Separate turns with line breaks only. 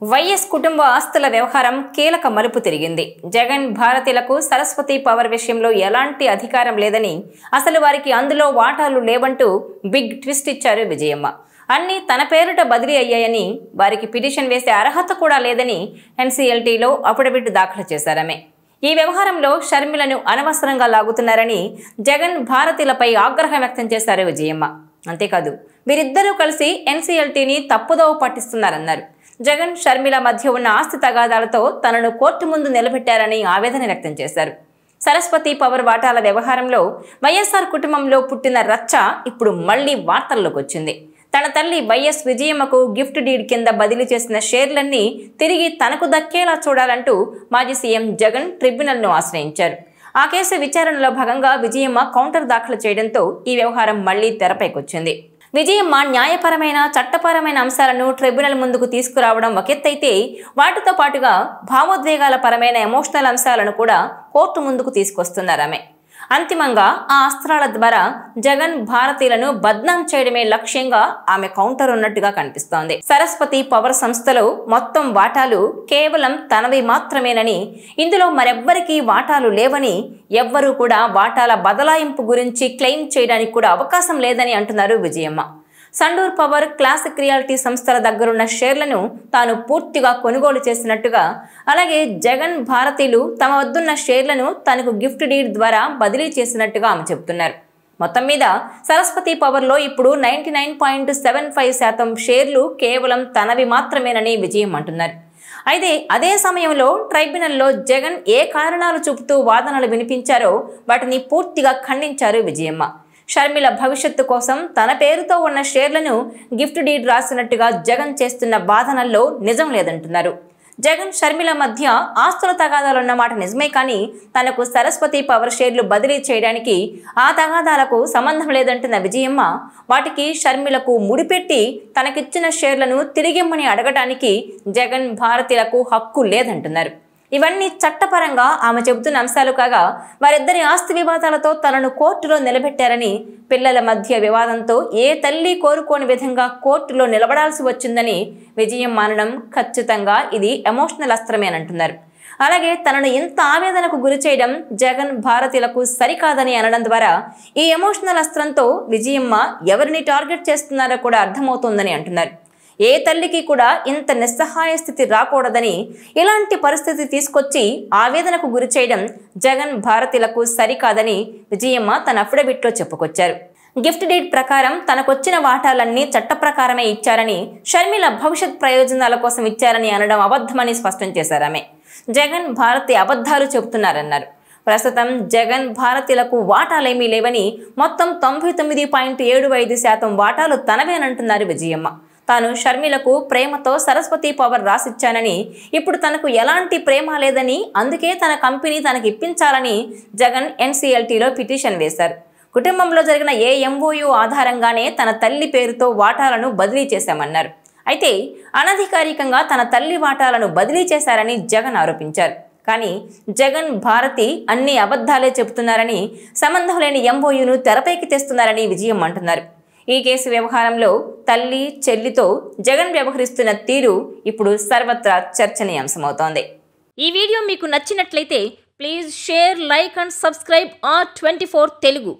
YS కుటుంబ ఆస్తుల వ్యవహారం కీలక మలుపు తిరిగింది. జగన్ భారతీయులకు సరస్వతి పవర్ విషయంలో ఎలాంటి అధికారం లేదని, అసలు వారికి అందులో వాటాలు లేవంటూ బిగ్ ట్విస్ట్ ఇచ్చారు విజయమ్మ. అన్నీ తన పేరిట బదిలీ అయ్యాయని, వారికి పిటిషన్ వేసే అర్హత కూడా లేదని ఎన్సీఎల్టీలో అఫిడవిట్ దాఖలు చేశారామె. ఈ వ్యవహారంలో షర్మిలను అనవసరంగా లాగుతున్నారని జగన్ భారతీయులపై ఆగ్రహం వ్యక్తం చేశారు విజయమ్మ. అంతేకాదు, వీరిద్దరూ కలిసి ఎన్సీఎల్టీని తప్పుదోవ పట్టిస్తున్నారన్నారు. జగన్ షర్మిల మధ్య ఉన్న ఆస్తి తగాదాలతో తనను కోర్టు ముందు నిలబెట్టారని ఆవేదన వ్యక్తం చేశారు. సరస్వతి పవర్ వాటాల వ్యవహారంలో వైఎస్ఆర్ కుటుంబంలో పుట్టిన రచ్చ ఇప్పుడు మళ్లీ వార్తల్లోకి వచ్చింది. తన తల్లి వైఎస్ విజయమ్మకు గిఫ్ట్ డీడ్ కింద బదిలీ చేసిన షేర్లన్నీ తిరిగి తనకు దక్కేలా చూడాలంటూ మాజీ సీఎం జగన్ ట్రిబ్యునల్ను ఆశ్రయించారు. ఆ కేసు విచారణలో భాగంగా విజయమ్మ కౌంటర్ దాఖలు చేయడంతో ఈ వ్యవహారం మళ్లీ తెరపైకొచ్చింది. విజయమ్మ న్యాయపరమైన, చట్టపరమైన అంశాలను ట్రిబ్యునల్ ముందుకు తీసుకురావడం ఒకెత్తైతే, వాటితో పాటుగా భావోద్వేగాల పరమైన ఎమోషనల్ అంశాలను కూడా కోర్టు ముందుకు తీసుకొస్తున్నారామె. అంతిమంగా ఆ అస్త్రాల ద్వారా జగన్ భారతీయులను బద్నాం చేయడమే లక్ష్యంగా ఆమె కౌంటర్ ఉన్నట్టుగా కనిపిస్తోంది. సరస్వతి పవర్ సంస్థలో మొత్తం వాటాలు కేవలం తనవి మాత్రమేనని, ఇందులో మరెవ్వరికీ వాటాలు లేవని, ఎవ్వరూ కూడా వాటాల బదలాయింపు గురించి క్లెయిమ్ చేయడానికి కూడా అవకాశం లేదని అంటున్నారు Vijayamma. Sandur power, classic reality సంస్థల దగ్గరున్న షేర్లను తాను పూర్తిగా కొనుగోలు చేసినట్టుగా, అలాగే జగన్ భారతీయులు తమ వద్దున్న షేర్లను తనకు గిఫ్ట్ డీడ్ ద్వారా బదిలీ చేసినట్టుగా ఆమె చెబుతున్నారు. మొత్తం మీద సరస్వతి పవర్లో ఇప్పుడు 99.75% షేర్లు కేవలం తనవి మాత్రమేనని విజయం అంటున్నారు. అయితే అదే సమయంలో ట్రైబ్యునల్లో జగన్ ఏ కారణాలు చూపుతూ వాదనలు వినిపించారో వాటిని పూర్తిగా ఖండించారు విజయమ్మ. షర్మిల భవిష్యత్తు కోసం తన పేరుతో ఉన్న షేర్లను గిఫ్ట్ డీడ్ రాసినట్టుగా జగన్ చేస్తున్న వాదనల్లో నిజం లేదంటున్నారు. జగన్ షర్మిల మధ్య ఆస్తుల తగాదాలున్న మాట నిజమే, కానీ తనకు సరస్వతి పవర్ షేర్లు బదిలీ చేయడానికి ఆ తగాదాలకు సంబంధం లేదంటున్న విజయమ్మ, వాటికి షర్మిలకు ముడిపెట్టి తనకిచ్చిన షేర్లను తిరిగిమ్మని అడగటానికి జగన్ భారతీయులకు హక్కు లేదంటున్నారు. ఇవన్నీ చట్టపరంగా ఆమె చెబుతున్న అంశాలు కాగా, వారిద్దరి ఆస్తి వివాదాలతో తనను కోర్టులో నిలబెట్టారని, పిల్లల మధ్య వివాదంతో ఏ తల్లి కోరుకోని విధంగా కోర్టులో నిలబడాల్సి వచ్చిందని విజయం మానడం ఖచ్చితంగా ఇది ఎమోషనల్ అస్త్రమేనంటున్నారు. అలాగే తనను ఇంత ఆవేదనకు గురి చేయడం జగన్ భారతీయులకు సరికాదని అనడం ద్వారా ఈ ఎమోషనల్ అస్త్రంతో విజయమ్మ ఎవరిని టార్గెట్ చేస్తున్నారో కూడా అర్థమవుతోందని అంటున్నారు. ఏ తల్లికి కూడా ఇంత నిస్సహాయ స్థితి రాకూడదని, ఇలాంటి పరిస్థితి తీసుకొచ్చి ఆవేదనకు గురి చేయడం జగన్ భారతీయులకు సరికాదని విజయమ్మ తన అఫిడవిట్లో చెప్పుకొచ్చారు. గిఫ్ట్ డీడ్ ప్రకారం తనకొచ్చిన వాటాలన్నీ చట్ట ప్రకారమే ఇచ్చారని, షర్మిల భవిష్యత్ ప్రయోజనాల కోసం ఇచ్చారని అనడం అబద్ధమని స్పష్టం చేశారామె. జగన్ భారతీయ అబద్ధాలు చెబుతున్నారన్నారు. ప్రస్తుతం జగన్ భారతీయులకు వాటాలేమీ లేవని, మొత్తం 99.75% వాటాలు తనవేనంటున్నారు విజయమ్మ. తాను షర్మిలకు ప్రేమతో సరస్వతి పవర్ రాసిచ్చానని, ఇప్పుడు తనకు ఎలాంటి ప్రేమ లేదని, అందుకే తన కంపెనీ తనకు ఇప్పించాలని జగన్ ఎన్సీఎల్టీలో పిటిషన్ వేశారు. కుటుంబంలో జరిగిన ఏ ఎంఓయూ ఆధారంగానే తన తల్లి పేరుతో వాటాలను బదిలీ చేశామన్నారు. అయితే అనధికారికంగా తన తల్లి వాటాలను బదిలీ చేశారని జగన్ ఆరోపించారు. కానీ జగన్ భారతి అన్ని అబద్ధాలే చెబుతున్నారని, సంబంధం లేని ఎంఓయూను తెరపైకి తెస్తున్నారని విజయం అంటున్నారు. ఈ కేసు వ్యవహారంలో తల్లి, చెల్లితో జగన్ వ్యవహరిస్తున్న తీరు ఇప్పుడు సర్వత్రా చర్చనీయాంశమవుతోంది. ఈ వీడియో మీకు నచ్చినట్లయితే please share, like and subscribe R24 Telugu.